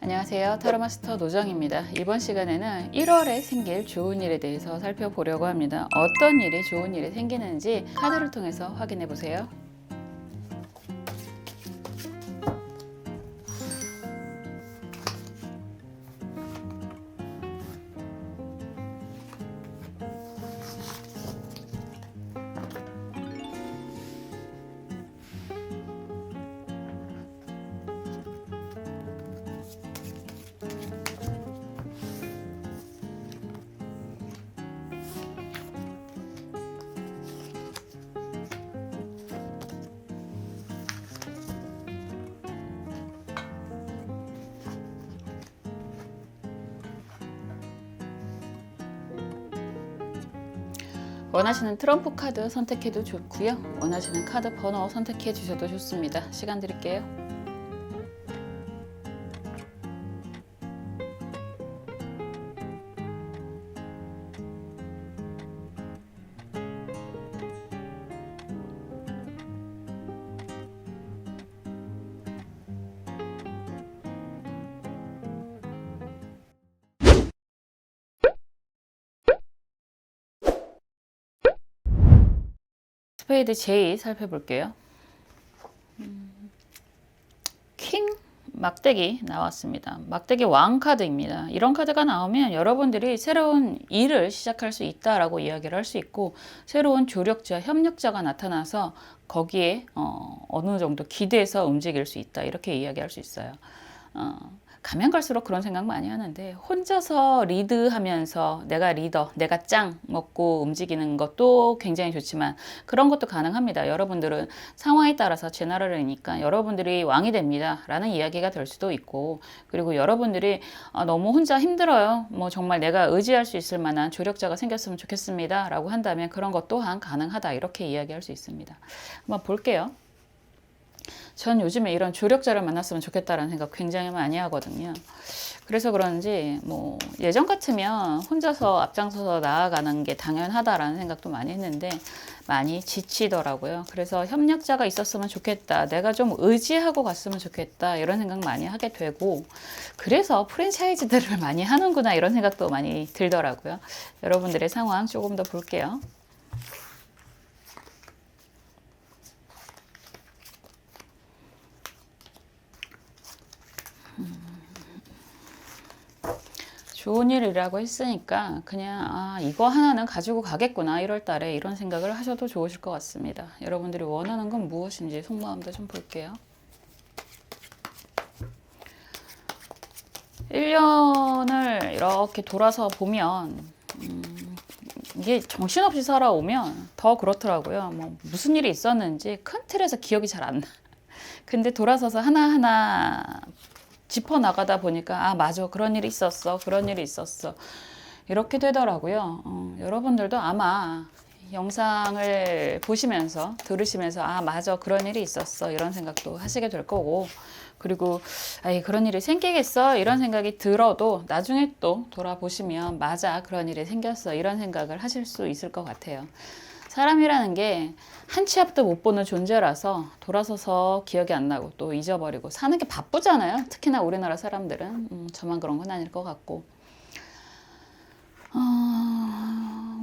안녕하세요. 타로마스터 노정입니다. 이번 시간에는 1월에 생길 좋은 일에 대해서 살펴보려고 합니다. 어떤 일이 좋은 일이 생기는지 카드를 통해서 확인해 보세요. 원하시는 트럼프 카드 선택해도 좋고요. 원하시는 카드 번호 선택해 주셔도 좋습니다. 시간 드릴게요. 스페이드 J 살펴볼게요. 킹 막대기 나왔습니다. 막대기 왕 카드입니다. 이런 카드가 나오면 여러분들이 새로운 일을 시작할 수 있다라고 이야기를 할 수 있고, 새로운 조력자, 협력자가 나타나서 거기에 어느 정도 기대서 움직일 수 있다, 이렇게 이야기할 수 있어요. 가면 갈수록 그런 생각 많이 하는데, 혼자서 리드하면서 내가 리더, 내가 짱 먹고 움직이는 것도 굉장히 좋지만 그런 것도 가능합니다. 여러분들은 상황에 따라서 제너럴이니까 여러분들이 왕이 됩니다 라는 이야기가 될 수도 있고, 그리고 여러분들이 너무 혼자 힘들어요, 뭐 정말 내가 의지할 수 있을 만한 조력자가 생겼으면 좋겠습니다 라고 한다면 그런 것 또한 가능하다, 이렇게 이야기할 수 있습니다. 한번 볼게요. 전 요즘에 이런 조력자를 만났으면 좋겠다라는 생각 굉장히 많이 하거든요. 그래서 그런지 뭐 예전 같으면 혼자서 앞장서서 나아가는 게 당연하다라는 생각도 많이 했는데 많이 지치더라고요. 그래서 협력자가 있었으면 좋겠다, 내가 좀 의지하고 갔으면 좋겠다, 이런 생각 많이 하게 되고, 그래서 프랜차이즈들을 많이 하는구나, 이런 생각도 많이 들더라고요. 여러분들의 상황 조금 더 볼게요. 좋은 일이라고 했으니까 그냥 이거 하나는 가지고 가겠구나, 1월 달에, 이런 생각을 하셔도 좋으실 것 같습니다. 여러분들이 원하는 건 무엇인지 속마음도 좀 볼게요. 1년을 이렇게 돌아서 보면 이게 정신없이 살아오면 더 그렇더라고요. 뭐 무슨 일이 있었는지 큰 틀에서 기억이 잘 안 나. 근데 돌아서서 하나하나 짚어나가다 보니까 맞아, 그런 일이 있었어, 그런 일이 있었어, 이렇게 되더라고요. 여러분들도 아마 영상을 보시면서 들으시면서 맞아, 그런 일이 있었어, 이런 생각도 하시게 될 거고, 그리고 그런 일이 생기겠어, 이런 생각이 들어도 나중에 또 돌아보시면 맞아, 그런 일이 생겼어, 이런 생각을 하실 수 있을 것 같아요. 사람이라는 게 한 치 앞도 못 보는 존재라서 돌아서서 기억이 안 나고 또 잊어버리고 사는 게 바쁘잖아요. 특히나 우리나라 사람들은. 저만 그런 건 아닐 것 같고.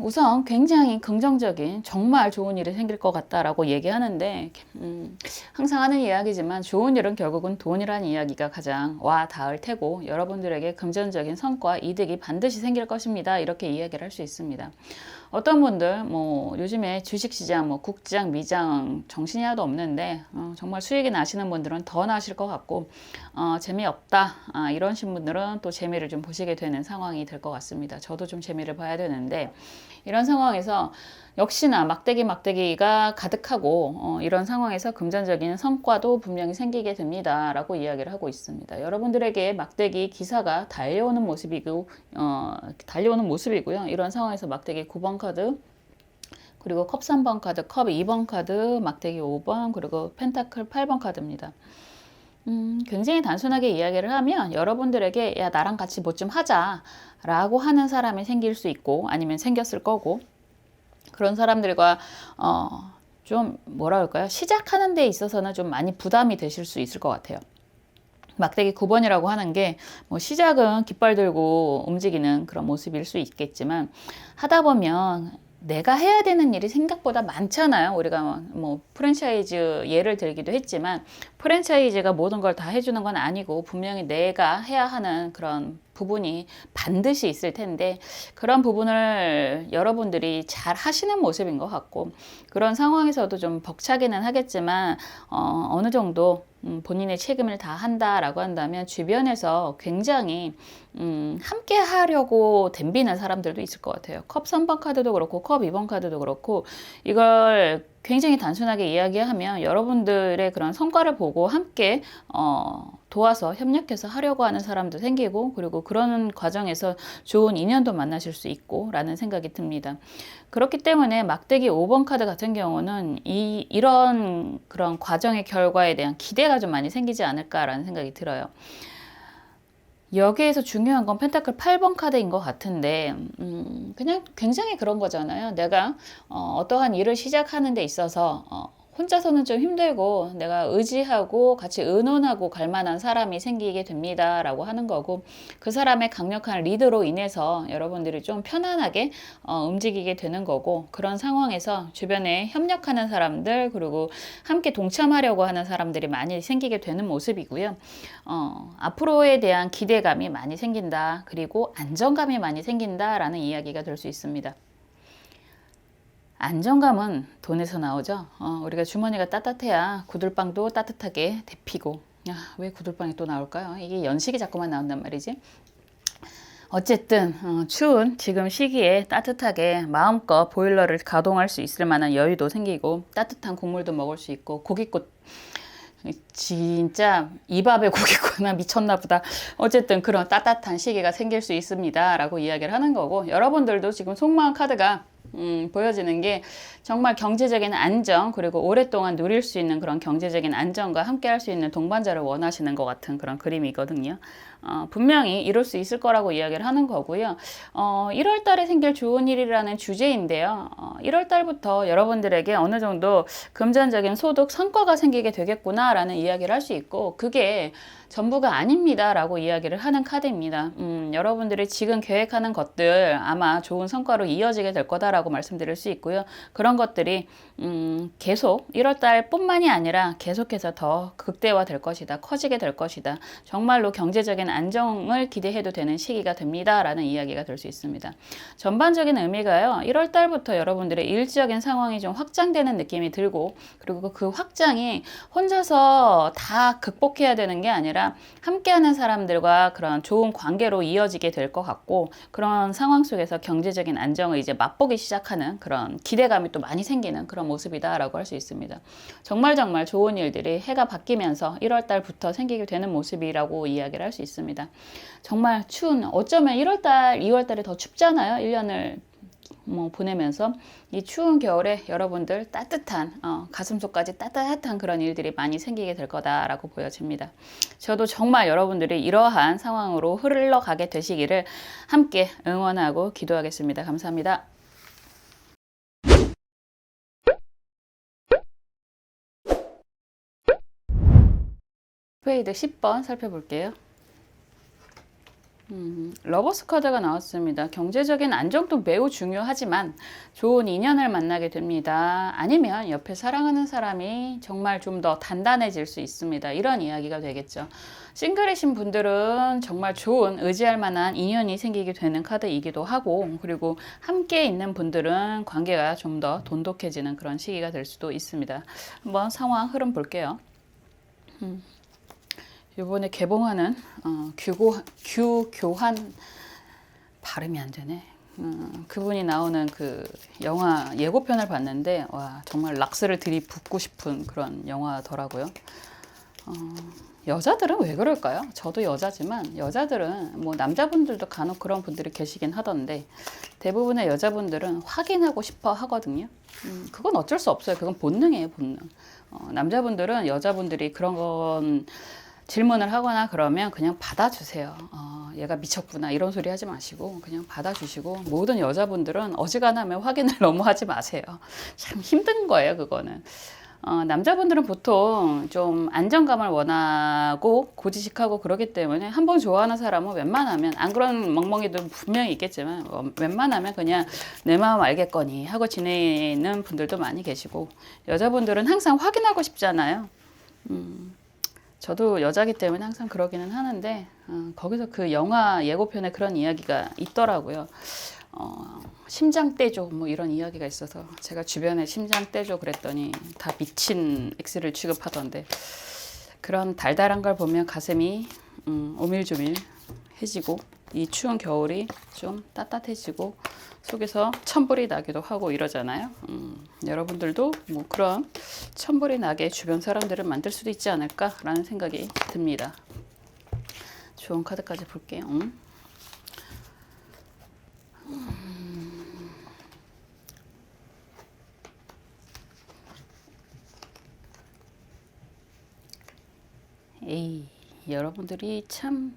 우선 굉장히 긍정적인 정말 좋은 일이 생길 것 같다라고 얘기하는데, 항상 하는 이야기지만 좋은 일은 결국은 돈이라는 이야기가 가장 와 닿을 테고, 여러분들에게 금전적인 성과, 이득이 반드시 생길 것입니다, 이렇게 이야기를 할 수 있습니다. 어떤 분들 뭐 요즘에 주식시장, 뭐 국장, 미장 정신이 하나도 없는데 정말 수익이 나시는 분들은 더 나실 것 같고, 재미없다 이러신 분들은 또 재미를 좀 보시게 되는 상황이 될 것 같습니다. 저도 좀 재미를 봐야 되는데, 이런 상황에서 역시나 막대기가 가득하고, 이런 상황에서 금전적인 성과도 분명히 생기게 됩니다 라고 이야기를 하고 있습니다. 여러분들에게 막대기 기사가 달려오는 모습이고요. 이런 상황에서 막대기 9번 카드, 그리고 컵 3번 카드, 컵 2번 카드, 막대기 5번, 그리고 펜타클 8번 카드입니다. 굉장히 단순하게 이야기를 하면 여러분들에게 야, 나랑 같이 뭐 좀 하자 라고 하는 사람이 생길 수 있고, 아니면 생겼을 거고, 그런 사람들과 좀 뭐라 할까요? 시작하는 데 있어서는 좀 많이 부담이 되실 수 있을 것 같아요. 막대기 9번이라고 하는 게 뭐 시작은 깃발 들고 움직이는 그런 모습일 수 있겠지만 하다 보면 내가 해야 되는 일이 생각보다 많잖아요. 우리가 뭐 프랜차이즈 예를 들기도 했지만 프랜차이즈가 모든 걸 다 해주는 건 아니고 분명히 내가 해야 하는 그런 부분이 반드시 있을 텐데 그런 부분을 여러분들이 잘 하시는 모습인 것 같고 그런 상황에서도 좀 벅차기는 하겠지만 어느 정도 본인의 책임을 다 한다라고 한다면 주변에서 굉장히 함께 하려고 덤비는 사람들도 있을 것 같아요. 컵 3번 카드도 그렇고 컵 2번 카드도 그렇고 이걸 굉장히 단순하게 이야기하면 여러분들의 그런 성과를 보고 함께 도와서 협력해서 하려고 하는 사람도 생기고 그리고 그런 과정에서 좋은 인연도 만나실 수 있고 라는 생각이 듭니다. 그렇기 때문에 막대기 5번 카드 같은 경우는 이런 그런 과정의 결과에 대한 기대가 좀 많이 생기지 않을까라는 생각이 들어요. 여기에서 중요한 건 펜타클 8번 카드인 것 같은데 그냥 굉장히 그런 거잖아요. 내가 어떠한 일을 시작하는 데 있어서 혼자서는 좀 힘들고 내가 의지하고 같이 의논하고 갈 만한 사람이 생기게 됩니다 라고 하는 거고 그 사람의 강력한 리더로 인해서 여러분들이 좀 편안하게 움직이게 되는 거고 그런 상황에서 주변에 협력하는 사람들 그리고 함께 동참하려고 하는 사람들이 많이 생기게 되는 모습이고요. 앞으로에 대한 기대감이 많이 생긴다 그리고 안정감이 많이 생긴다 라는 이야기가 될 수 있습니다. 안정감은 돈에서 나오죠. 우리가 주머니가 따뜻해야 구들빵도 따뜻하게 데피고 왜 구들빵이 또 나올까요? 이게 연식이 자꾸만 나온단 말이지. 어쨌든 추운 지금 시기에 따뜻하게 마음껏 보일러를 가동할 수 있을 만한 여유도 생기고 따뜻한 국물도 먹을 수 있고 고깃국 진짜 이 밥에 고깃구나 미쳤나 보다. 어쨌든 그런 따뜻한 시기가 생길 수 있습니다 라고 이야기를 하는 거고 여러분들도 지금 속마음 카드가 보여지는 게 정말 경제적인 안정 그리고 오랫동안 누릴 수 있는 그런 경제적인 안정과 함께 할 수 있는 동반자를 원하시는 것 같은 그런 그림이거든요. 분명히 이룰 수 있을 거라고 이야기를 하는 거고요. 1월 달에 생길 좋은 일이라는 주제인데요. 1월 달부터 여러분들에게 어느 정도 금전적인 소득 성과가 생기게 되겠구나 라는 이야기를 할 수 있고 그게 전부가 아닙니다 라고 이야기를 하는 카드입니다. 여러분들이 지금 계획하는 것들 아마 좋은 성과로 이어지게 될 거다라고 말씀드릴 수 있고요. 그런 것들이 계속 1월달 뿐만이 아니라 계속해서 더 극대화될 것이다. 커지게 될 것이다. 정말로 경제적인 안정을 기대해도 되는 시기가 됩니다 라는 이야기가 될 수 있습니다. 전반적인 의미가요. 1월달부터 여러분들의 일적인 상황이 좀 확장되는 느낌이 들고 그리고 그 확장이 혼자서 다 극복해야 되는 게 아니라 함께하는 사람들과 그런 좋은 관계로 이어지게 될 것 같고 그런 상황 속에서 경제적인 안정을 이제 맛보기 시작하는 그런 기대감이 또 많이 생기는 그런 모습이다 라고 할 수 있습니다. 정말 좋은 일들이 해가 바뀌면서 1월 달부터 생기게 되는 모습이라고 이야기를 할 수 있습니다. 정말 추운 어쩌면 1월 달, 2월 달에 더 춥잖아요. 1년을 보내면서 이 추운 겨울에 여러분들 따뜻한 가슴속까지 따뜻한 그런 일들이 많이 생기게 될 거다라고 보여집니다. 저도 정말 여러분들이 이러한 상황으로 흘러가게 되시기를 함께 응원하고 기도하겠습니다. 감사합니다. 스페이드 10번 살펴볼게요. 러버스 카드가 나왔습니다. 경제적인 안정도 매우 중요하지만 좋은 인연을 만나게 됩니다. 아니면 옆에 사랑하는 사람이 정말 좀 더 단단해질 수 있습니다. 이런 이야기가 되겠죠. 싱글이신 분들은 정말 좋은 의지할 만한 인연이 생기게 되는 카드이기도 하고 그리고 함께 있는 분들은 관계가 좀 더 돈독해지는 그런 시기가 될 수도 있습니다. 한번 상황 흐름 볼게요. 이번에 개봉하는 규교한 발음이 안 되네. 그분이 나오는 그 영화 예고편을 봤는데 와 정말 락스를 들이붓고 싶은 그런 영화더라고요. 여자들은 왜 그럴까요? 저도 여자지만 여자들은 뭐 남자분들도 간혹 그런 분들이 계시긴 하던데 대부분의 여자분들은 확인하고 싶어 하거든요. 그건 어쩔 수 없어요. 그건 본능이에요, 본능. 남자분들은 여자분들이 그런 건 질문을 하거나 그러면 그냥 받아주세요. 얘가 미쳤구나 이런 소리 하지 마시고 그냥 받아주시고 모든 여자분들은 어지간하면 확인을 너무 하지 마세요. 참 힘든 거예요 그거는. 남자분들은 보통 좀 안정감을 원하고 고지식하고 그러기 때문에 한 번 좋아하는 사람은 웬만하면, 안 그런 멍멍이도 분명히 있겠지만 웬만하면 그냥 내 마음 알겠거니 하고 지내는 분들도 많이 계시고, 여자분들은 항상 확인하고 싶잖아요. 저도 여자기 때문에 항상 그러기는 하는데, 거기서 그 영화 예고편에 그런 이야기가 있더라고요. 심장 떼줘 뭐 이런 이야기가 있어서 제가 주변에 심장 떼줘 그랬더니 다 미친 X를 취급하던데, 그런 달달한 걸 보면 가슴이 오밀조밀해지고, 이 추운 겨울이 좀 따뜻해지고 속에서 천불이 나기도 하고 이러잖아요. 여러분들도 뭐 그런 천불이 나게 주변 사람들을 만들 수도 있지 않을까라는 생각이 듭니다. 좋은 카드까지 볼게요. 에이, 여러분들이 참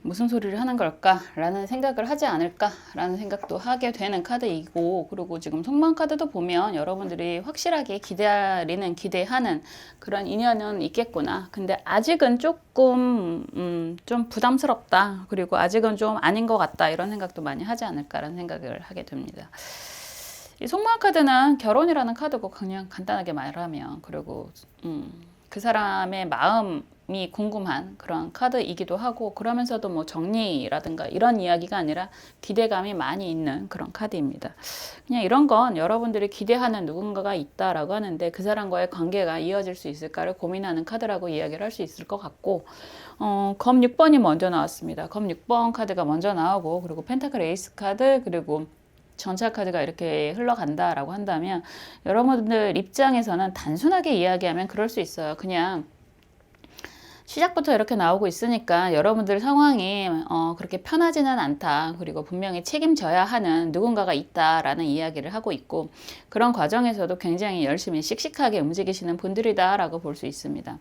무슨 소리를 하는 걸까라는 생각을 하지 않을까라는 생각도 하게 되는 카드이고, 그리고 지금 속마음 카드도 보면 여러분들이 확실하게 기대하는 그런 인연은 있겠구나. 근데 아직은 조금 좀 부담스럽다. 그리고 아직은 좀 아닌 것 같다. 이런 생각도 많이 하지 않을까라는 생각을 하게 됩니다. 이 속마음 카드는 결혼이라는 카드고, 그냥 간단하게 말하면, 그리고 그 사람의 마음이 궁금한 그런 카드이기도 하고, 그러면서도 뭐 정리라든가 이런 이야기가 아니라 기대감이 많이 있는 그런 카드입니다. 그냥 이런 건 여러분들이 기대하는 누군가가 있다라고 하는데, 그 사람과의 관계가 이어질 수 있을까를 고민하는 카드라고 이야기를 할 수 있을 것 같고, 검 6번이 먼저 나왔습니다. 검 6번 카드가 먼저 나오고, 그리고 펜타클 에이스 카드, 그리고 전차 카드가 이렇게 흘러간다라고 한다면, 여러분들 입장에서는 단순하게 이야기하면 그럴 수 있어요. 그냥 시작부터 이렇게 나오고 있으니까 여러분들 상황이 그렇게 편하지는 않다. 그리고 분명히 책임져야 하는 누군가가 있다라는 이야기를 하고 있고, 그런 과정에서도 굉장히 열심히 씩씩하게 움직이시는 분들이다라고 볼 수 있습니다.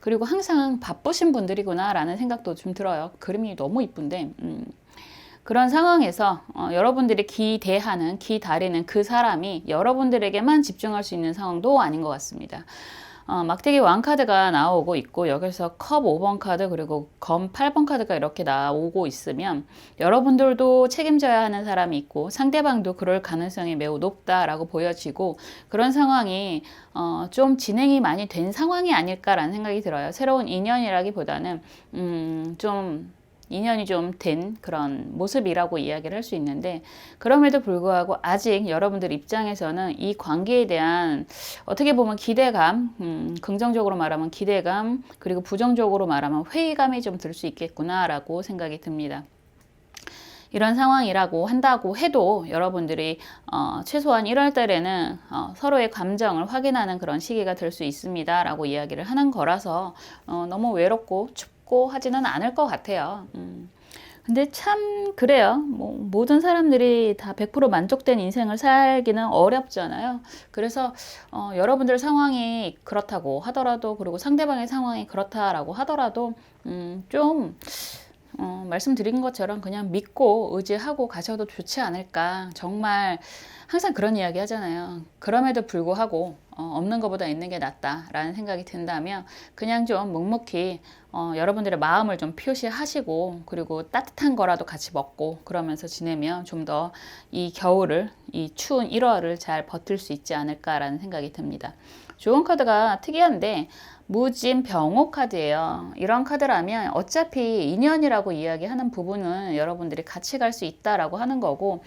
그리고 항상 바쁘신 분들이구나라는 생각도 좀 들어요. 그림이 너무 이쁜데 그런 상황에서 여러분들이 기다리는 그 사람이 여러분들에게만 집중할 수 있는 상황도 아닌 것 같습니다. 막대기 왕 카드가 나오고 있고, 여기서 컵 5번 카드 그리고 검 8번 카드가 이렇게 나오고 있으면, 여러분들도 책임져야 하는 사람이 있고 상대방도 그럴 가능성이 매우 높다라고 보여지고, 그런 상황이 좀 진행이 많이 된 상황이 아닐까라는 생각이 들어요. 새로운 인연이라기보다는 좀 인연이 좀 된 그런 모습이라고 이야기를 할 수 있는데, 그럼에도 불구하고 아직 여러분들 입장에서는 이 관계에 대한 어떻게 보면 기대감, 긍정적으로 말하면 기대감, 그리고 부정적으로 말하면 회의감이 좀 들 수 있겠구나라고 생각이 듭니다. 이런 상황이라고 한다고 해도 여러분들이 최소한 1월 달에는 서로의 감정을 확인하는 그런 시기가 될 수 있습니다 라고 이야기를 하는 거라서 너무 외롭고 춥고 하지는 않을 것 같아요. 근데 참 그래요. 뭐 모든 사람들이 다 100% 만족된 인생을 살기는 어렵잖아요. 그래서 여러분들 상황이 그렇다고 하더라도, 그리고 상대방의 상황이 그렇다라고 하더라도 좀 말씀드린 것처럼 그냥 믿고 의지하고 가셔도 좋지 않을까. 정말 항상 그런 이야기 하잖아요. 그럼에도 불구하고 없는 것보다 있는 게 낫다라는 생각이 든다면, 그냥 좀 묵묵히 여러분들의 마음을 좀 표시하시고, 그리고 따뜻한 거라도 같이 먹고 그러면서 지내면 좀 더 이 겨울을, 이 추운 1월을 잘 버틸 수 있지 않을까라는 생각이 듭니다. 좋은 카드가 특이한데 무진 병호 카드예요. 이런 카드라면 어차피 인연이라고 이야기하는 부분은 여러분들이 같이 갈 수 있다라고 하는 거고,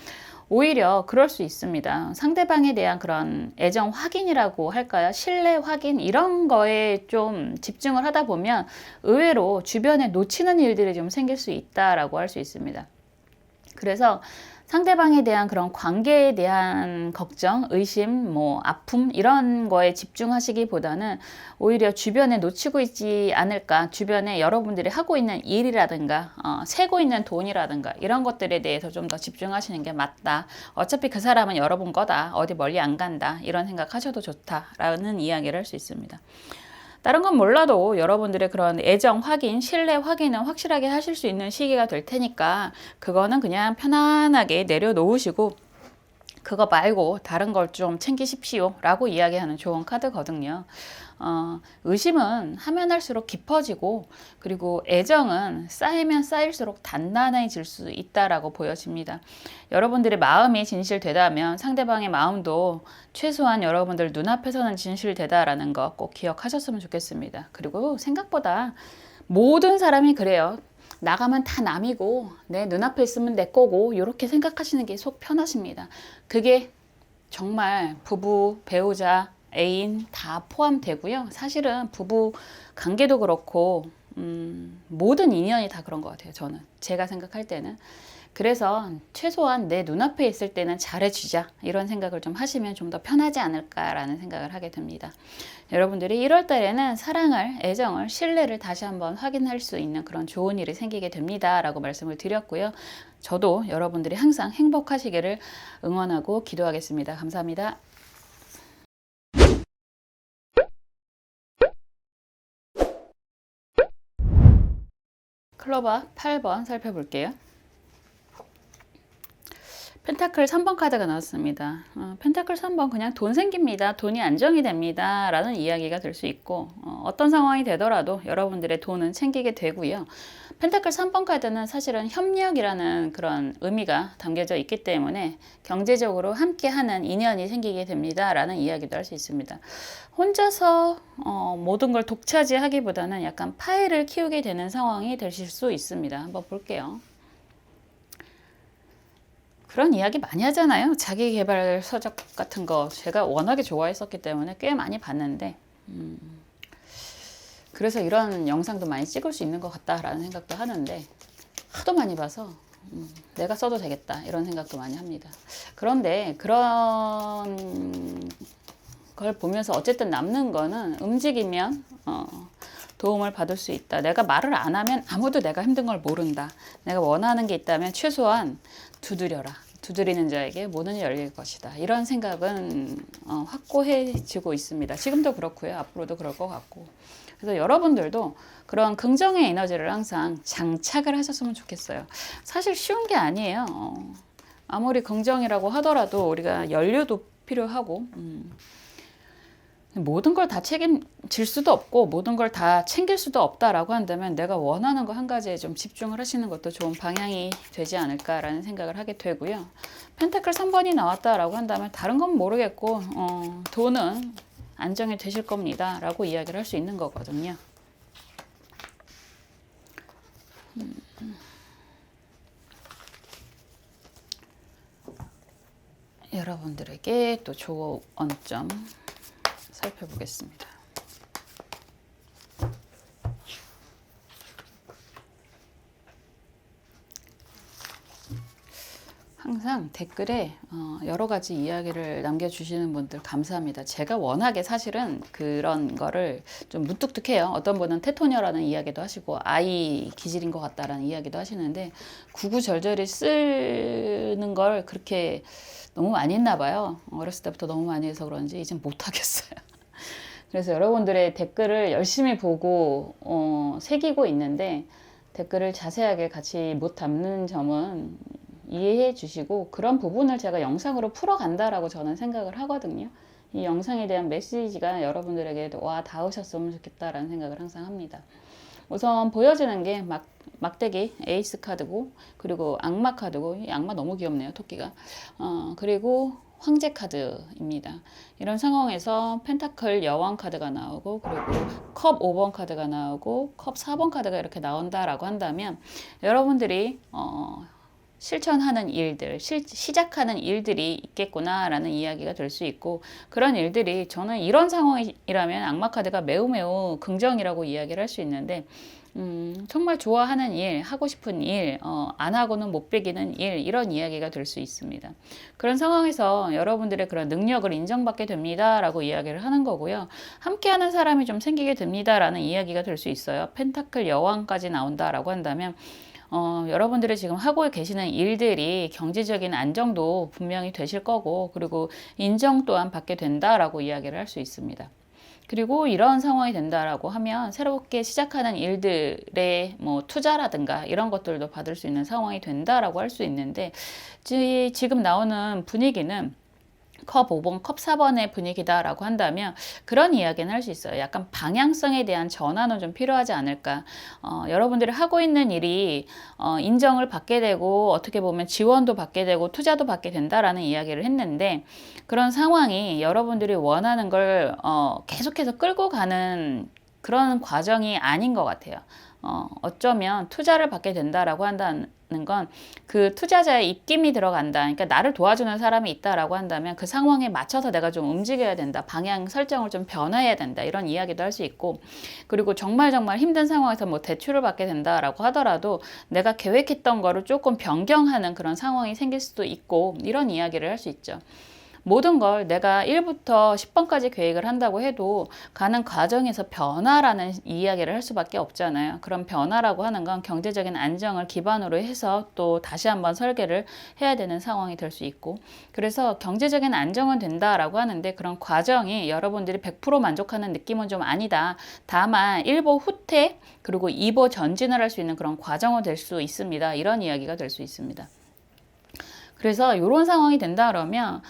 오히려 그럴 수 있습니다. 상대방에 대한 그런 애정 확인이라고 할까요? 신뢰 확인, 이런 거에 좀 집중을 하다 보면 의외로 주변에 놓치는 일들이 좀 생길 수 있다라고 할 수 있습니다. 그래서 상대방에 대한 그런 관계에 대한 걱정, 의심, 뭐 아픔 이런 거에 집중하시기보다는 오히려 주변에 놓치고 있지 않을까, 주변에 여러분들이 하고 있는 일이라든가 세고 있는 돈이라든가 이런 것들에 대해서 좀 더 집중하시는 게 맞다. 어차피 그 사람은 여러분 거다. 어디 멀리 안 간다. 이런 생각하셔도 좋다라는 이야기를 할 수 있습니다. 다른 건 몰라도 여러분들의 그런 애정 확인, 신뢰 확인은 확실하게 하실 수 있는 시기가 될 테니까, 그거는 그냥 편안하게 내려놓으시고 그거 말고 다른 걸 좀 챙기십시오 라고 이야기하는 좋은 카드거든요. 의심은 하면 할수록 깊어지고, 그리고 애정은 쌓이면 쌓일수록 단단해질 수 있다라고 보여집니다. 여러분들의 마음이 진실되다면 상대방의 마음도 최소한 여러분들 눈앞에서는 진실되다라는 거 꼭 기억하셨으면 좋겠습니다. 그리고 생각보다 모든 사람이 그래요. 나가면 다 남이고 내 눈앞에 있으면 내 거고, 이렇게 생각하시는 게 속 편하십니다. 그게 정말 부부, 배우자, 애인 다 포함되고요. 사실은 부부 관계도 그렇고 모든 인연이 다 그런 것 같아요. 저는 제가 생각할 때는. 그래서 최소한 내 눈앞에 있을 때는 잘해주자, 이런 생각을 좀 하시면 좀 더 편하지 않을까라는 생각을 하게 됩니다. 여러분들이 1월 달에는 사랑을, 애정을, 신뢰를 다시 한번 확인할 수 있는 그런 좋은 일이 생기게 됩니다 라고 말씀을 드렸고요. 저도 여러분들이 항상 행복하시기를 응원하고 기도하겠습니다. 감사합니다. 클로버 8번 살펴볼게요. 펜타클 3번 카드가 나왔습니다. 펜타클 3번 그냥 돈 생깁니다. 돈이 안정이 됩니다 라는 이야기가 될 수 있고, 어떤 상황이 되더라도 여러분들의 돈은 챙기게 되고요. 펜타클 3번 카드는 사실은 협력이라는 그런 의미가 담겨져 있기 때문에 경제적으로 함께하는 인연이 생기게 됩니다 라는 이야기도 할 수 있습니다. 혼자서 모든 걸 독차지하기보다는 약간 파일을 키우게 되는 상황이 되실 수 있습니다. 한번 볼게요. 그런 이야기 많이 하잖아요. 자기계발 서적 같은 거 제가 워낙에 좋아했었기 때문에 꽤 많이 봤는데, 그래서 이런 영상도 많이 찍을 수 있는 것 같다라는 생각도 하는데, 하도 많이 봐서 내가 써도 되겠다 이런 생각도 많이 합니다. 그런데 그런 걸 보면서 어쨌든 남는 거는 움직이면 도움을 받을 수 있다. 내가 말을 안 하면 아무도 내가 힘든 걸 모른다. 내가 원하는 게 있다면 최소한 두드려라. 두드리는 자에게 모든 열릴 것이다. 이런 생각은 확고해지고 있습니다. 지금도 그렇고요. 앞으로도 그럴 것 같고. 그래서 여러분들도 그런 긍정의 에너지를 항상 장착을 하셨으면 좋겠어요. 사실 쉬운 게 아니에요. 아무리 긍정이라고 하더라도 우리가 연료도 필요하고, 모든 걸 다 책임질 수도 없고 모든 걸 다 챙길 수도 없다라고 한다면 내가 원하는 거 한 가지에 좀 집중을 하시는 것도 좋은 방향이 되지 않을까라는 생각을 하게 되고요. 펜타클 3번이 나왔다라고 한다면 다른 건 모르겠고 돈은 안정이 되실 겁니다 라고 이야기를 할 수 있는 거거든요. 여러분들에게 또 조언 점 살펴보겠습니다. 항상 댓글에 여러 가지 이야기를 남겨주시는 분들 감사합니다. 제가 워낙에 사실은 그런 거를 좀 무뚝뚝해요. 어떤 분은 테토녀라는 이야기도 하시고 아이 기질인 것 같다라는 이야기도 하시는데, 구구절절히 쓰는 걸 그렇게 너무 많이 했나 봐요. 어렸을 때부터 너무 많이 해서 그런지 이젠 못하겠어요. 그래서 여러분들의 댓글을 열심히 보고 새기고 있는데, 댓글을 자세하게 같이 못 담는 점은 이해해 주시고, 그런 부분을 제가 영상으로 풀어간다라고 저는 생각을 하거든요. 이 영상에 대한 메시지가 여러분들에게 와 닿으셨으면 좋겠다라는 생각을 항상 합니다. 우선 보여지는 게 막대기 에이스 카드고, 그리고 악마 카드고, 이 악마 너무 귀엽네요, 토끼가. 그리고 황제 카드입니다. 이런 상황에서 펜타클 여왕 카드가 나오고, 그리고 컵 5번 카드가 나오고, 컵 4번 카드가 이렇게 나온다라고 한다면 여러분들이 실천하는 일들, 시작하는 일들이 있겠구나라는 이야기가 될 수 있고, 그런 일들이 저는 이런 상황이라면 악마 카드가 매우 매우 긍정이라고 이야기를 할 수 있는데, 정말 좋아하는 일, 하고 싶은 일, 안 하고는 못 배기는 일, 이런 이야기가 될 수 있습니다. 그런 상황에서 여러분들의 그런 능력을 인정받게 됩니다 라고 이야기를 하는 거고요. 함께하는 사람이 좀 생기게 됩니다 라는 이야기가 될 수 있어요. 펜타클 여왕까지 나온다라고 한다면 여러분들이 지금 하고 계시는 일들이 경제적인 안정도 분명히 되실 거고, 그리고 인정 또한 받게 된다라고 이야기를 할 수 있습니다. 그리고 이런 상황이 된다라고 하면 새롭게 시작하는 일들의 뭐 투자라든가 이런 것들도 받을 수 있는 상황이 된다라고 할 수 있는데, 지금 나오는 분위기는 컵 5번, 컵 4번의 분위기다라고 한다면 그런 이야기는 할 수 있어요. 약간 방향성에 대한 전환은 좀 필요하지 않을까. 여러분들이 하고 있는 일이 인정을 받게 되고 어떻게 보면 지원도 받게 되고 투자도 받게 된다라는 이야기를 했는데, 그런 상황이 여러분들이 원하는 걸 계속해서 끌고 가는 그런 과정이 아닌 것 같아요. 어쩌면 투자를 받게 된다라고 한다는 건 그 투자자의 입김이 들어간다. 그러니까 나를 도와주는 사람이 있다라고 한다면 그 상황에 맞춰서 내가 좀 움직여야 된다. 방향 설정을 좀 변화해야 된다. 이런 이야기도 할 수 있고, 그리고 정말 힘든 상황에서 뭐 대출을 받게 된다라고 하더라도 내가 계획했던 거를 조금 변경하는 그런 상황이 생길 수도 있고, 이런 이야기를 할 수 있죠. 모든 걸 내가 1부터 10번까지 계획을 한다고 해도 가는 과정에서 변화라는 이야기를 할 수밖에 없잖아요. 그런 변화라고 하는 건 경제적인 안정을 기반으로 해서 또 다시 한번 설계를 해야 되는 상황이 될 수 있고, 그래서 경제적인 안정은 된다라고 하는데 그런 과정이 여러분들이 100% 만족하는 느낌은 좀 아니다. 다만 1보 후퇴 그리고 2보 전진을 할 수 있는 그런 과정은 될 수 있습니다. 이런 이야기가 될 수 있습니다. 그래서 이런 상황이 된다 그러면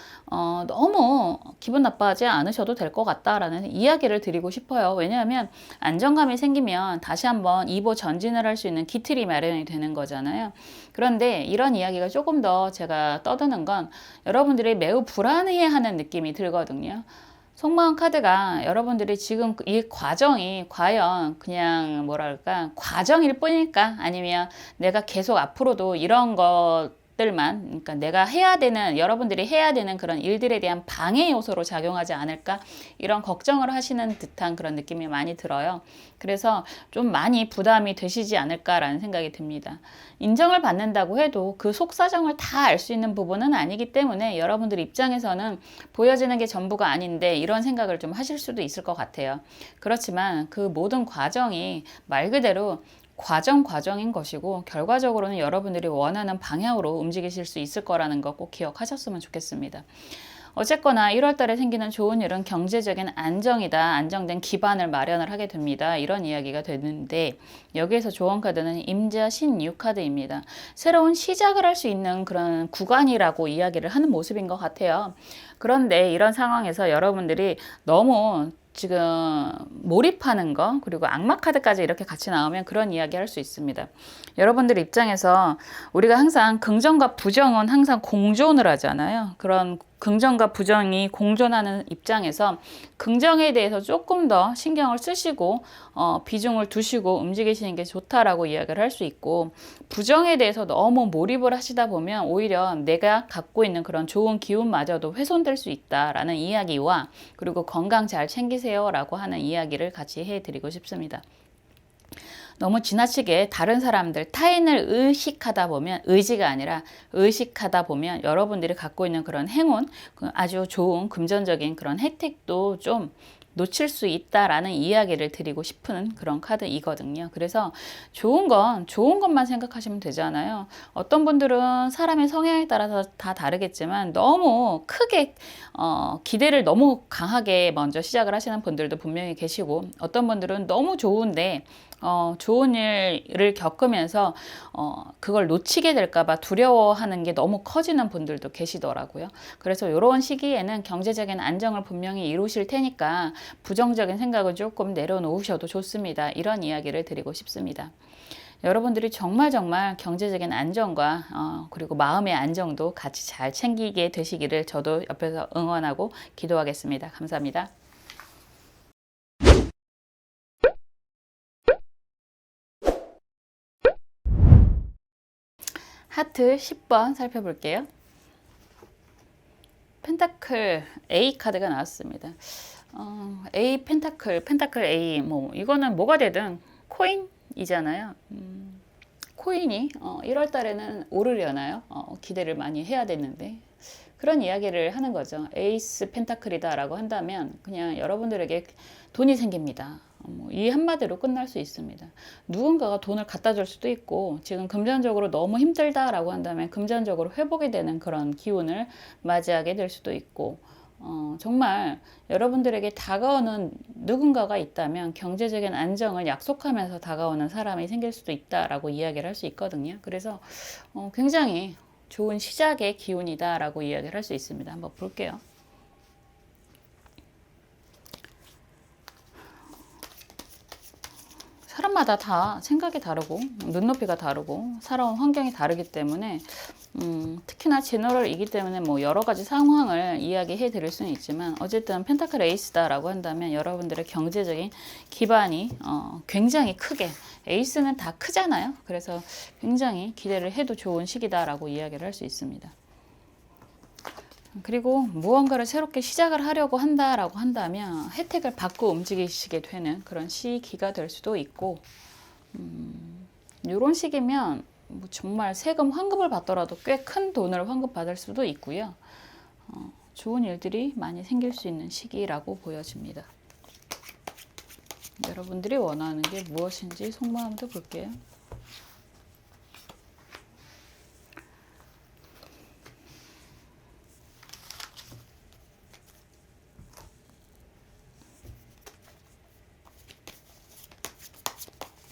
너무 기분 나빠하지 않으셔도 될 것 같다라는 이야기를 드리고 싶어요. 왜냐하면 안정감이 생기면 다시 한번 2보 전진을 할 수 있는 기틀이 마련이 되는 거잖아요. 그런데 이런 이야기가 조금 더 제가 떠드는 건 여러분들이 매우 불안해하는 느낌이 들거든요. 속마음 카드가 여러분들이 지금 이 과정이 과연 그냥 뭐랄까 과정일 뿐일까, 아니면 내가 계속 앞으로도 이런 것들만, 그러니까 내가 해야 되는, 여러분들이 해야 되는 그런 일들에 대한 방해 요소로 작용하지 않을까, 이런 걱정을 하시는 듯한 그런 느낌이 많이 들어요. 그래서 좀 많이 부담이 되시지 않을까라는 생각이 듭니다. 인정을 받는다고 해도 그 속사정을 다 알 수 있는 부분은 아니기 때문에 여러분들 입장에서는 보여지는 게 전부가 아닌데 이런 생각을 좀 하실 수도 있을 것 같아요. 그렇지만 그 모든 과정이 말 그대로 과정인 것이고, 결과적으로는 여러분들이 원하는 방향으로 움직이실 수 있을 거라는 거 꼭 기억하셨으면 좋겠습니다. 어쨌거나 1월 달에 생기는 좋은 일은 경제적인 안정이다. 안정된 기반을 마련을 하게 됩니다. 이런 이야기가 되는데, 여기에서 좋은 카드는 임자 신유 카드입니다. 새로운 시작을 할 수 있는 그런 구간이라고 이야기를 하는 모습인 것 같아요. 그런데 이런 상황에서 여러분들이 너무 지금 몰입하는 거, 그리고 악마 카드까지 이렇게 같이 나오면 그런 이야기 할 수 있습니다. 여러분들 입장에서 우리가 항상 긍정과 부정은 항상 공존을 하잖아요. 그런 긍정과 부정이 공존하는 입장에서 긍정에 대해서 조금 더 신경을 쓰시고 비중을 두시고 움직이시는 게 좋다라고 이야기를 할 수 있고, 부정에 대해서 너무 몰입을 하시다 보면 오히려 내가 갖고 있는 그런 좋은 기운마저도 훼손될 수 있다라는 이야기와, 그리고 건강 잘 챙기세요 라고 하는 이야기를 같이 해드리고 싶습니다. 너무 지나치게 다른 사람들, 타인을 의식하다 보면, 의지가 아니라 의식하다 보면 여러분들이 갖고 있는 그런 행운, 아주 좋은 금전적인 그런 혜택도 좀 놓칠 수 있다라는 이야기를 드리고 싶은 그런 카드이거든요. 그래서 좋은 건 좋은 것만 생각하시면 되잖아요. 어떤 분들은 사람의 성향에 따라서 다 다르겠지만 너무 크게 기대를 너무 강하게 먼저 시작을 하시는 분들도 분명히 계시고, 어떤 분들은 너무 좋은데 좋은 일을 겪으면서 그걸 놓치게 될까봐 두려워하는 게 너무 커지는 분들도 계시더라고요. 그래서 이런 시기에는 경제적인 안정을 분명히 이루실 테니까 부정적인 생각은 조금 내려놓으셔도 좋습니다. 이런 이야기를 드리고 싶습니다. 여러분들이 정말 경제적인 안정과 그리고 마음의 안정도 같이 잘 챙기게 되시기를 저도 옆에서 응원하고 기도하겠습니다. 감사합니다. 하트 10번 살펴볼게요. 펜타클 A 카드가 나왔습니다. A 펜타클 A, 뭐 이거는 뭐가 되든 코인이잖아요. 코인이 1월 달에는 오르려나요? 기대를 많이 해야 되는데 그런 이야기를 하는 거죠. 에이스 펜타클이다라고 한다면 그냥 여러분들에게 돈이 생깁니다. 이 한마디로 끝날 수 있습니다. 누군가가 돈을 갖다 줄 수도 있고, 지금 금전적으로 너무 힘들다라고 한다면 금전적으로 회복이 되는 그런 기운을 맞이하게 될 수도 있고, 정말 여러분들에게 다가오는 누군가가 있다면 경제적인 안정을 약속하면서 다가오는 사람이 생길 수도 있다라고 이야기를 할 수 있거든요. 그래서 굉장히 좋은 시작의 기운이다라고 이야기를 할 수 있습니다. 한번 볼게요. 사람마다 다 생각이 다르고 눈높이가 다르고 살아온 환경이 다르기 때문에 특히나 제너럴이기 때문에 뭐 여러 가지 상황을 이야기해 드릴 수는 있지만 어쨌든 펜타클 에이스다라고 한다면 여러분들의 경제적인 기반이 굉장히 크게 에이스는 다 크잖아요. 그래서 굉장히 기대를 해도 좋은 시기다라고 이야기를 할 수 있습니다. 그리고 무언가를 새롭게 시작을 하려고 한다라고 한다면 혜택을 받고 움직이시게 되는 그런 시기가 될 수도 있고 이런 시기면 뭐 정말 세금 환급을 받더라도 꽤 큰 돈을 환급받을 수도 있고요. 좋은 일들이 많이 생길 수 있는 시기라고 보여집니다. 여러분들이 원하는 게 무엇인지 속마음도 볼게요.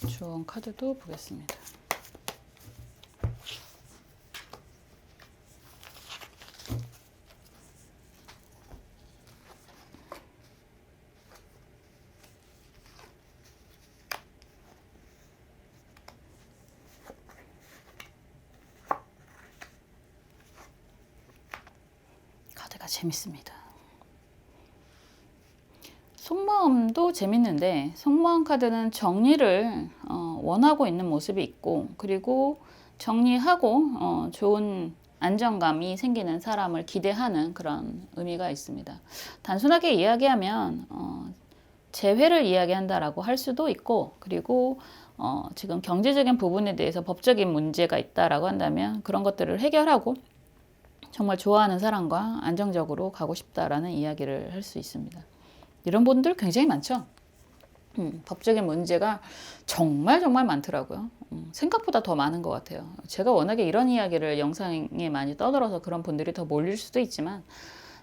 주원 카드도 보겠습니다. 카드가 재밌습니다. 속마음도 재밌는데 속마음 카드는 정리를 원하고 있는 모습이 있고 그리고 정리하고 좋은 안정감이 생기는 사람을 기대하는 그런 의미가 있습니다. 단순하게 이야기하면 재회를 이야기한다라고 할 수도 있고 그리고 지금 경제적인 부분에 대해서 법적인 문제가 있다라고 한다면 그런 것들을 해결하고 정말 좋아하는 사람과 안정적으로 가고 싶다라는 이야기를 할 수 있습니다. 이런 분들 굉장히 많죠. 법적인 문제가 정말 많더라고요. 생각보다 더 많은 것 같아요. 제가 워낙에 이런 이야기를 영상에 많이 떠들어서 그런 분들이 더 몰릴 수도 있지만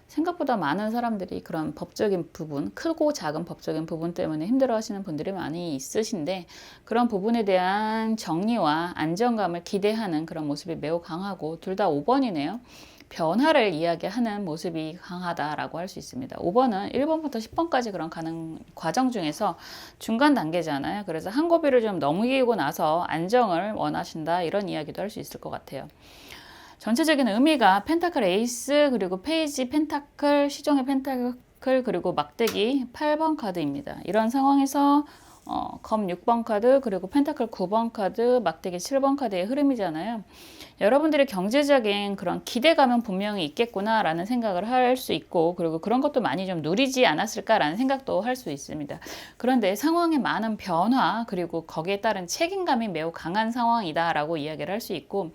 생각보다 많은 사람들이 그런 법적인 부분, 크고 작은 법적인 부분 때문에 힘들어하시는 분들이 많이 있으신데 그런 부분에 대한 정리와 안정감을 기대하는 그런 모습이 매우 강하고 둘 다 5번이네요. 변화를 이야기하는 모습이 강하다라고 할 수 있습니다. 5번은 1번부터 10번까지 그런 가는 과정 중에서 중간 단계잖아요. 그래서 한 고비를 좀 넘기고 나서 안정을 원하신다 이런 이야기도 할 수 있을 것 같아요. 전체적인 의미가 펜타클 에이스 그리고 페이지 펜타클 시종의 펜타클 그리고 막대기 8번 카드입니다. 이런 상황에서 검 6번 카드 그리고 펜타클 9번 카드 막대기 7번 카드의 흐름이잖아요. 여러분들의 경제적인 그런 기대감은 분명히 있겠구나 라는 생각을 할 수 있고 그리고 그런 것도 많이 좀 누리지 않았을까라는 생각도 할 수 있습니다. 그런데 상황의 많은 변화 그리고 거기에 따른 책임감이 매우 강한 상황이다 라고 이야기를 할 수 있고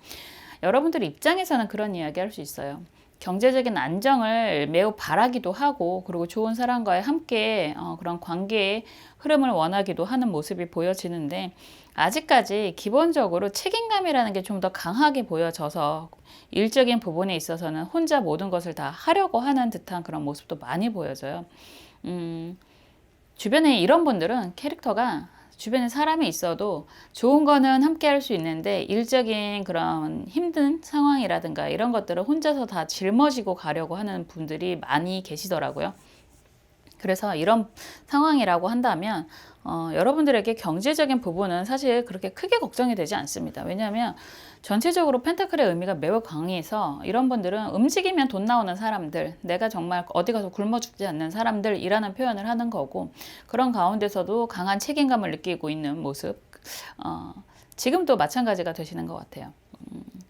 여러분들 입장에서는 그런 이야기 할 수 있어요. 경제적인 안정을 매우 바라기도 하고 그리고 좋은 사람과의 함께 그런 관계의 흐름을 원하기도 하는 모습이 보여지는데 아직까지 기본적으로 책임감이라는 게 좀 더 강하게 보여져서 일적인 부분에 있어서는 혼자 모든 것을 다 하려고 하는 듯한 그런 모습도 많이 보여져요. 주변에 이런 분들은 캐릭터가 주변에 사람이 있어도 좋은 거는 함께 할 수 있는데 일적인 그런 힘든 상황이라든가 이런 것들을 혼자서 다 짊어지고 가려고 하는 분들이 많이 계시더라고요. 그래서 이런 상황이라고 한다면 여러분들에게 경제적인 부분은 사실 그렇게 크게 걱정이 되지 않습니다. 왜냐하면 전체적으로 펜타클의 의미가 매우 강해서 이런 분들은 움직이면 돈 나오는 사람들, 내가 정말 어디 가서 굶어 죽지 않는 사람들이라는 표현을 하는 거고 그런 가운데서도 강한 책임감을 느끼고 있는 모습 지금도 마찬가지가 되시는 것 같아요.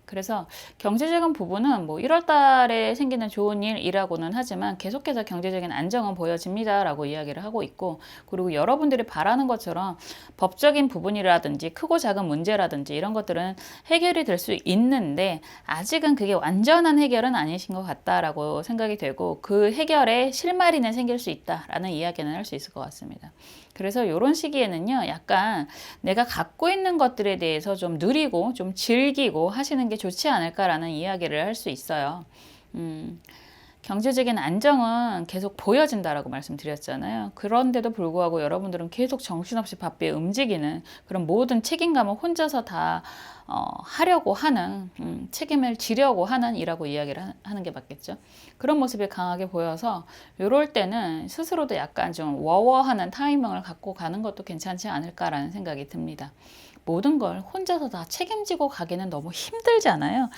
그래서 경제적인 부분은 뭐 1월 달에 생기는 좋은 일이라고는 하지만 계속해서 경제적인 안정은 보여집니다 라고 이야기를 하고 있고 그리고 여러분들이 바라는 것처럼 법적인 부분이라든지 크고 작은 문제라든지 이런 것들은 해결이 될 수 있는데 아직은 그게 완전한 해결은 아니신 것 같다라고 생각이 되고 그 해결에 실마리는 생길 수 있다라는 이야기는 할 수 있을 것 같습니다. 그래서 이런 시기에는요, 약간 내가 갖고 있는 것들에 대해서 좀 누리고 좀 즐기고 하시는 게 좋지 않을까라는 이야기를 할 수 있어요. 경제적인 안정은 계속 보여진다라고 말씀드렸잖아요. 그런데도 불구하고 여러분들은 계속 정신없이 바삐 움직이는 그런 모든 책임감을 혼자서 다 하려고 하는, 책임을 지려고 하는 이라고 이야기를 하는 게 맞겠죠. 그런 모습이 강하게 보여서 이럴 때는 스스로도 약간 좀 워워하는 타이밍을 갖고 가는 것도 괜찮지 않을까라는 생각이 듭니다. 모든 걸 혼자서 다 책임지고 가기는 너무 힘들잖아요.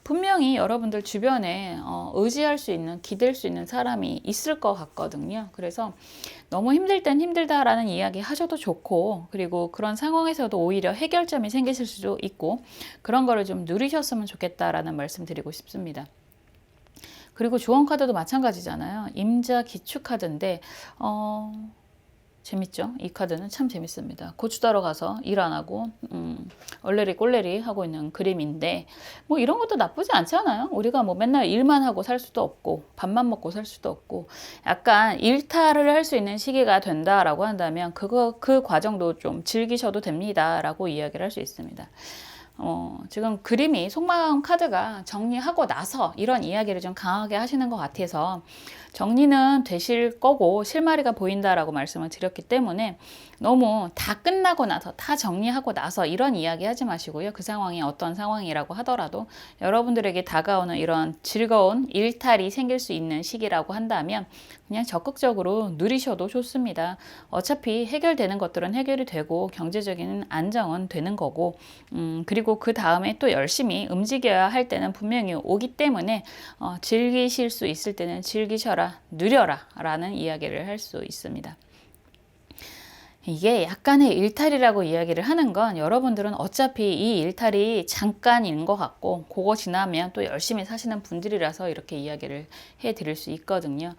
분명히 여러분들 주변에 의지할 수 있는, 기댈 수 있는 사람이 있을 것 같거든요. 그래서 너무 힘들 땐 힘들다라는 이야기 하셔도 좋고, 그리고 그런 상황에서도 오히려 해결점이 생기실 수도 있고, 그런 거를 좀 누리셨으면 좋겠다라는 말씀 드리고 싶습니다. 그리고 조언 카드도 마찬가지잖아요. 임자 기축 카드인데 재밌죠? 이 카드는 참 재밌습니다. 고추 따러 가서 일 안 하고 얼레리 꼴레리 하고 있는 그림인데 뭐 이런 것도 나쁘지 않지 않아요? 우리가 뭐 맨날 일만 하고 살 수도 없고 밥만 먹고 살 수도 없고 약간 일탈을 할 수 있는 시기가 된다라고 한다면 그 과정도 좀 즐기셔도 됩니다라고 이야기를 할 수 있습니다. 지금 그림이 속마음 카드가 정리하고 나서 이런 이야기를 좀 강하게 하시는 것 같아서 정리는 되실 거고 실마리가 보인다라고 말씀을 드렸기 때문에 너무 다 끝나고 나서 다 정리하고 나서 이런 이야기 하지 마시고요. 그 상황이 어떤 상황이라고 하더라도 여러분들에게 다가오는 이런 즐거운 일탈이 생길 수 있는 시기라고 한다면 그냥 적극적으로 누리셔도 좋습니다. 어차피 해결되는 것들은 해결이 되고 경제적인 안정은 되는 거고 그리고 그 다음에 또 열심히 움직여야 할 때는 분명히 오기 때문에 즐기실 수 있을 때는 즐기셔라, 누려라 라는 이야기를 할 수 있습니다. 이게 약간의 일탈이라고 이야기를 하는 건 여러분들은 어차피 이 일탈이 잠깐인 것 같고 그거 지나면 또 열심히 사시는 분들이라서 이렇게 이야기를 해드릴 수 있거든요.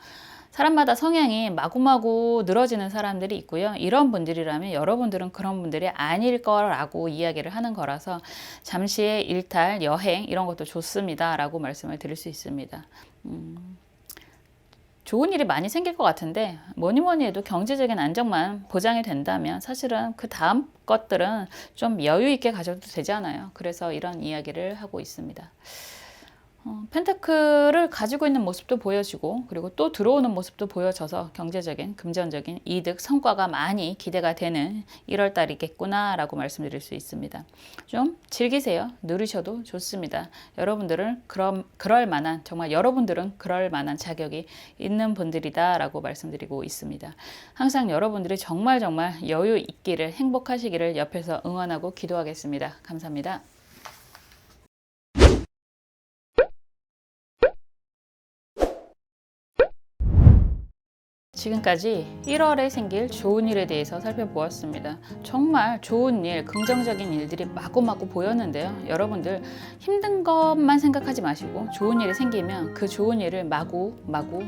사람마다 성향이 마구마구 늘어지는 사람들이 있고요. 이런 분들이라면 여러분들은 그런 분들이 아닐 거라고 이야기를 하는 거라서 잠시의 일탈, 여행 이런 것도 좋습니다 라고 말씀을 드릴 수 있습니다. 좋은 일이 많이 생길 것 같은데 뭐니 해도 경제적인 안정만 보장이 된다면 사실은 그 다음 것들은 좀 여유 있게 가져도 되잖아요. 그래서 이런 이야기를 하고 있습니다. 펜타클을 가지고 있는 모습도 보여지고 그리고 또 들어오는 모습도 보여져서 경제적인 금전적인 이득 성과가 많이 기대가 되는 1월 달이겠구나 라고 말씀드릴 수 있습니다. 좀 즐기세요. 누리셔도 좋습니다. 여러분들은 그럴 만한 정말 여러분들은 그럴 만한 자격이 있는 분들이다 라고 말씀드리고 있습니다. 항상 여러분들이 정말 여유 있기를 행복하시기를 옆에서 응원하고 기도하겠습니다. 감사합니다. 지금까지 1월에 생길 좋은 일에 대해서 살펴보았습니다. 정말 좋은 일, 긍정적인 일들이 마구마구 보였는데요. 여러분들 힘든 것만 생각하지 마시고 좋은 일이 생기면 그 좋은 일을 마구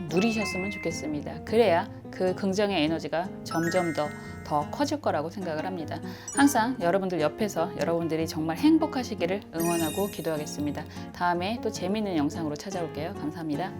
누리셨으면 좋겠습니다. 그래야 그 긍정의 에너지가 점점 더 커질 거라고 생각을 합니다. 항상 여러분들 옆에서 여러분들이 정말 행복하시기를 응원하고 기도하겠습니다. 다음에 또 재미있는 영상으로 찾아올게요. 감사합니다.